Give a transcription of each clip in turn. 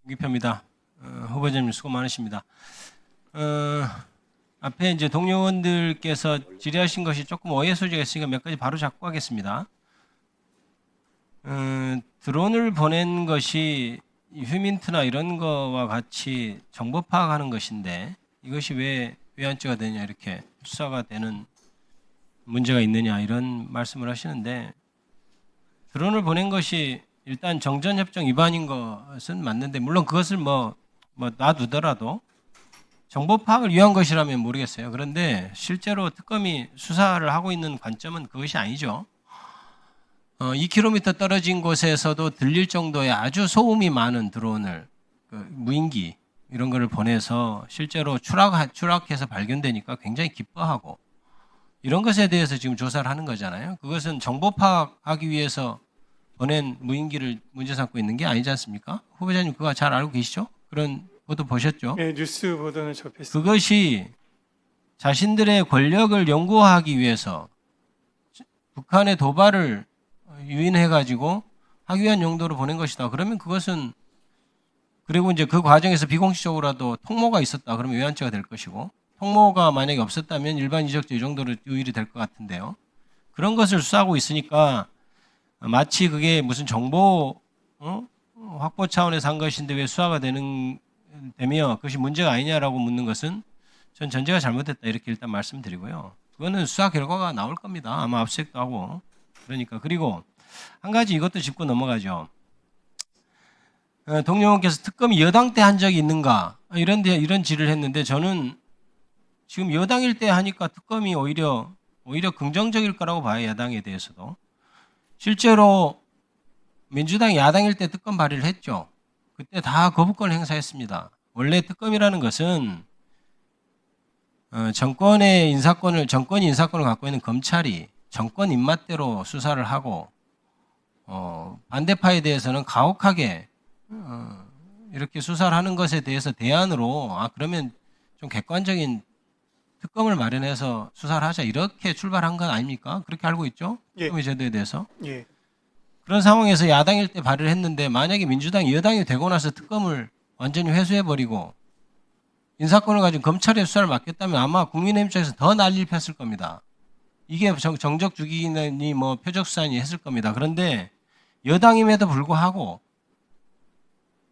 유기표입니다. 후보자님 수고 많으십니다. 앞에 이제 동료원들께서 질의하신 것이 조금 오해 소지가 있으니까 몇 가지 바로 잡고 하겠습니다. 드론을 보낸 것이 휴민트나 이런 거와 같이 정보 파악하는 것인데 이것이 왜 외환죄가 되냐 이렇게 수사가 되는 문제가 있느냐 이런 말씀을 하시는데 드론을 보낸 것이 일단 정전협정 위반인 것은 맞는데 물론 그것을 뭐 놔두더라도 정보 파악을 위한 것이라면 모르겠어요. 그런데 실제로 특검이 수사를 하고 있는 관점은 그것이 아니죠. 2km 떨어진 곳에서도 들릴 정도의 아주 소음이 많은 드론을 무인기 이런 거를 보내서 실제로 추락해서 발견되니까 굉장히 기뻐하고 이런 것에 대해서 지금 조사를 하는 거잖아요. 그것은 정보 파악하기 위해서 보낸 무인기를 문제 삼고 있는 게 아니지 않습니까? 후보자님 그거 잘 알고 계시죠? 그런 보도 보셨죠? 네, 뉴스 보도는 접했습니다. 그것이 자신들의 권력을 연구하기 위해서 북한의 도발을 유인해가지고 하기 위한 용도로 보낸 것이다. 그러면 그것은 그리고 이제 그 과정에서 비공식적으로라도 통모가 있었다. 그러면 외환죄가 될 것이고 통모가 만약에 없었다면 일반 이적죄 이 정도로 유일이 될 것 같은데요. 그런 것을 수사하고 있으니까 마치 그게 무슨 정보 확보 차원에서 한 것인데 왜 수사가 되며 그것이 문제가 아니냐라고 묻는 것은 전 전제가 잘못됐다 이렇게 일단 말씀드리고요. 그거는 수사 결과가 나올 겁니다. 아마 압수수색도 하고 그러니까 그리고 한 가지 이것도 짚고 넘어가죠. 동료원께서 특검이 여당 때 한 적이 있는가 이런 질의를 했는데 저는 지금 여당일 때 하니까 특검이 오히려 긍정적일 거라고 봐요. 야당에 대해서도. 실제로 민주당이 야당일 때 특검 발의를 했죠. 그때 다 거부권을 행사했습니다. 원래 특검이라는 것은 정권이 인사권을 갖고 있는 검찰이 정권 입맛대로 수사를 하고 반대파에 대해서는 가혹하게 이렇게 수사를 하는 것에 대해서 대안으로 그러면 좀 객관적인 특검을 마련해서 수사를 하자 이렇게 출발한 건 아닙니까? 그렇게 알고 있죠? 예. 특검의 제도에 대해서. 예. 그런 상황에서 야당일 때 발의를 했는데 만약에 민주당이 여당이 되고 나서 특검을 완전히 회수해버리고 인사권을 가진 검찰의 수사를 맡겼다면 아마 국민의힘 쪽에서 더 난리를 폈을 겁니다. 이게 정적 죽이니 뭐 표적 수사니 했을 겁니다. 그런데 여당임에도 불구하고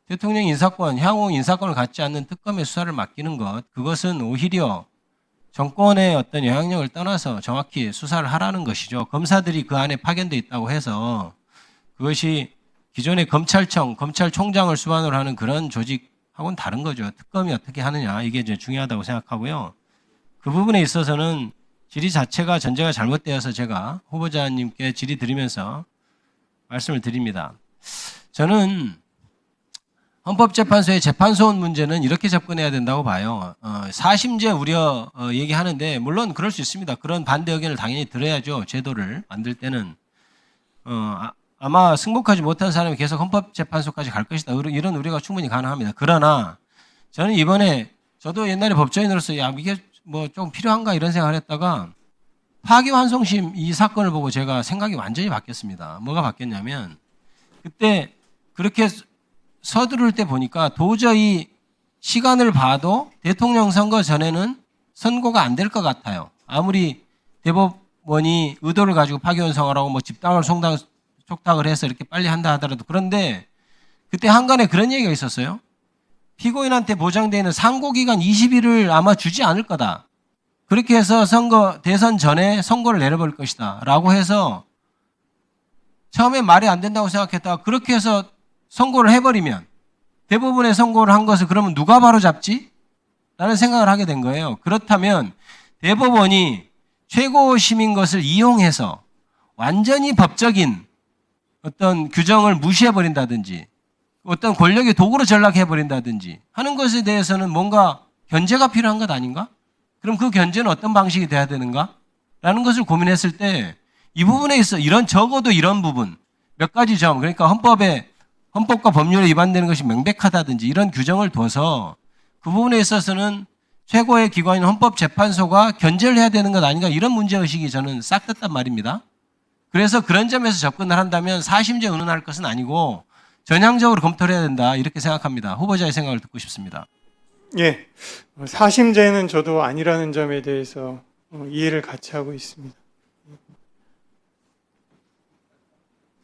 대통령 인사권, 향후 인사권을 갖지 않는 특검의 수사를 맡기는 것, 그것은 오히려 정권의 어떤 영향력을 떠나서 정확히 수사를 하라는 것이죠. 검사들이 그 안에 파견돼 있다고 해서 그것이 기존의 검찰총장을 수반으로 하는 그런 조직하고는 다른 거죠. 특검이 어떻게 하느냐 이게 이제 중요하다고 생각하고요. 그 부분에 있어서는 질의 자체가 전제가 잘못되어서 제가 후보자님께 질의 드리면서 말씀을 드립니다. 저는 헌법재판소의 재판소원 문제는 이렇게 접근해야 된다고 봐요. 사심제 우려 얘기하는데 물론 그럴 수 있습니다. 그런 반대 의견을 당연히 들어야죠. 제도를 만들 때는. 아마 승복하지 못한 사람이 계속 헌법재판소까지 갈 것이다. 이런 우려가 충분히 가능합니다. 그러나 저는 이번에 저도 옛날에 법조인으로서 이게 뭐 좀 필요한가 이런 생각을 했다가 파기환송심 이 사건을 보고 제가 생각이 완전히 바뀌었습니다. 뭐가 바뀌었냐면 그때 그렇게 서두를 때 보니까 도저히 시간을 봐도 대통령 선거 전에는 선고가 안 될 것 같아요. 아무리 대법원이 의도를 가지고 파기환송하라고 뭐 집당을 촉탁을 해서 이렇게 빨리 한다 하더라도 그런데 그때 한간에 그런 얘기가 있었어요. 피고인한테 보장되어 있는 상고기간 20일을 아마 주지 않을 거다. 그렇게 해서 대선 전에 선고를 내려버릴 것이다. 라고 해서 처음에 말이 안 된다고 생각했다가 그렇게 해서 선고를 해버리면 대부분의 선고를 한 것을 그러면 누가 바로잡지? 라는 생각을 하게 된 거예요. 그렇다면 대법원이 최고심인 것을 이용해서 완전히 법적인 어떤 규정을 무시해버린다든지 어떤 권력의 도구로 전락해버린다든지 하는 것에 대해서는 뭔가 견제가 필요한 것 아닌가? 그럼 그 견제는 어떤 방식이 돼야 되는가? 라는 것을 고민했을 때 이 부분에 있어 적어도 이런 부분 몇 가지 점 그러니까 헌법과 법률에 위반되는 것이 명백하다든지 이런 규정을 둬서 그 부분에 있어서는 최고의 기관인 헌법재판소가 견제를 해야 되는 것 아닌가 이런 문제의식이 저는 싹 떴단 말입니다. 그래서 그런 점에서 접근을 한다면 사심제 운운할 것은 아니고 전향적으로 검토를 해야 된다 이렇게 생각합니다. 후보자의 생각을 듣고 싶습니다. 예, 사심제는 저도 아니라는 점에 대해서 이해를 같이 하고 있습니다.